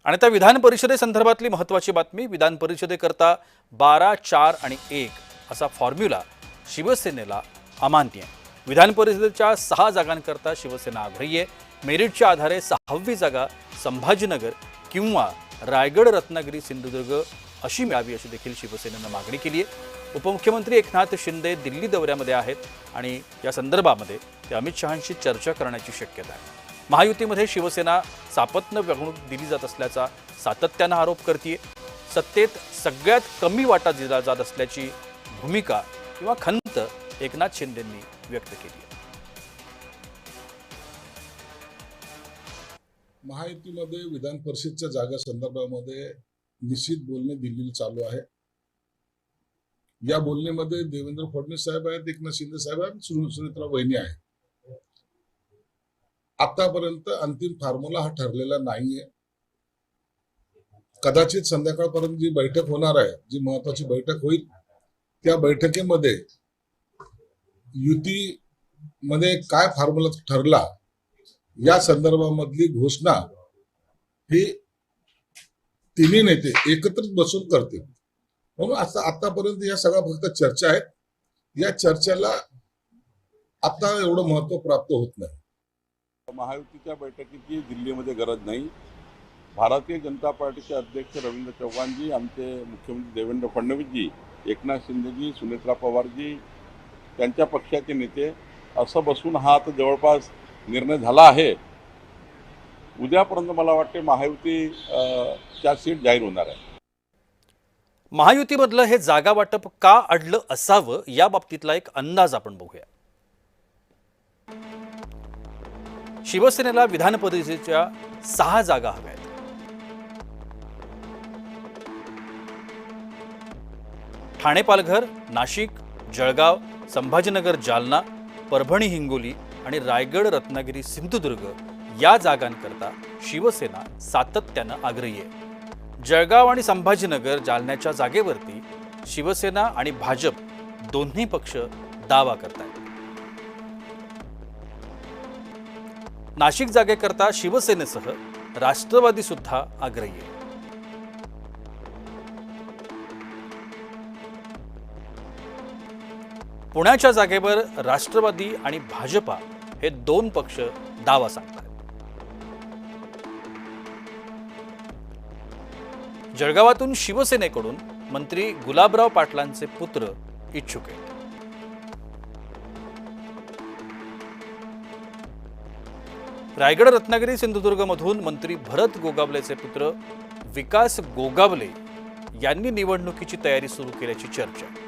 आणि त्या विधान परिषदेसंदर्भातली महत्त्वाची बातमी, विधान परिषदेकरता 12, 4 आणि 1 असा फॉर्म्युला शिवसेनेला अमान्य आहे। विधान परिषदेच्या 6 जागांकरता शिवसेना आग्रही आहे। मेरिटच्या आधारे 6वी जागा संभाजीनगर किंवा रायगड, रत्नागिरी, सिंधुदुर्ग अशी मिळावी अशी देखील शिवसेनेनं मागणी केली आहे। उपमुख्यमंत्री एकनाथ शिंदे दिल्ली दौऱ्यामध्ये आहेत आणि या संदर्भामध्ये ते अमित शहांशी चर्चा करण्याची शक्यता आहे। महायुतीमध्ये शिवसेना सापत्न वागणूक दिली जात असल्याचा सातत्यानं आरोप करते। सत्तेत सगळ्यात कमी वाटा दिला जात असल्याची भूमिका किंवा खंत एकनाथ शिंदेंनी व्यक्त केली आहे। महायुतीमध्ये विधान परिषदच्या जागा संदर्भामध्ये निश्चित बोलणे दिल्लीला चालू आहे। या बोलण्यामध्ये देवेंद्र फडणवीस साहेब आहेत, एकनाथ शिंदे साहेब आहेत, सुनेत्रा वहिनी आहेत। आतापर्यंत अंतिम फॉर्म्युला हा ठरलेला नाहीये। कदाचित संध्याकाळपर्यंत जी बैठक होणार आहे, जी महत्वाची बैठक होईल, त्या बैठकीमध्ये युतीमध्ये काय फॉर्म्युला ठरला या संदर्भामधली घोषणा ही तिन्ही नेते एकत्रित बसून करतील। म्हणून आतापर्यंत या सगळ्या फक्त चर्चा आहेत। या चर्चेला आता एवढं महत्व प्राप्त होत नाही। महायुतीच्या बैठकीची दिल्लीमध्ये गरज नाही। भारतीय जनता पार्टीचे अध्यक्ष रवींद्र चव्हाणजी, आमचे मुख्यमंत्री देवेंद्र फडणवीसजी, एकनाथ शिंदेजी, सुनेत्रा पवारजी, त्यांच्या पक्षाचे नेते असं बसून हा आता जवळपास निर्णय झाला आहे। उद्यापर्यंत मला वाटते महायुतीच्या सीट जाहीर होणार आहे। महायुतीमधलं हे जागा वाटप का अडलं असावं या बाबतीतला एक अंदाज आपण बघूया। शिवसेनेला विधान परिषदेच्या 6 जागा हव्या आहेत। ठाणे, पालघर, नाशिक, जळगाव, संभाजीनगर, जालना, परभणी, हिंगोली आणि रायगड, रत्नागिरी, सिंधुदुर्ग या जागांकरता शिवसेना सातत्यानं आग्रही आहे। जळगाव आणि संभाजीनगर, जालन्याच्या जागेवरती शिवसेना आणि भाजप दोन्ही पक्ष दावा करतात। नाशिक जागेकरता शिवसेनेसह राष्ट्रवादी सुद्धा आग्रही आहे। पुण्याच्या जागेवर राष्ट्रवादी आणि भाजपा हे 2 पक्ष दावा सांगतात। जळगावातून शिवसेनेकडून मंत्री गुलाबराव पाटलांचे पुत्र इच्छुक आहेत। रायगड, रत्नागिरी, सिंधुदुर्गमधून मंत्री भरत गोगावलेचे पुत्र विकास गोगावले यांनी निवडणुकीची तयारी सुरू केल्याची चर्चा आहे।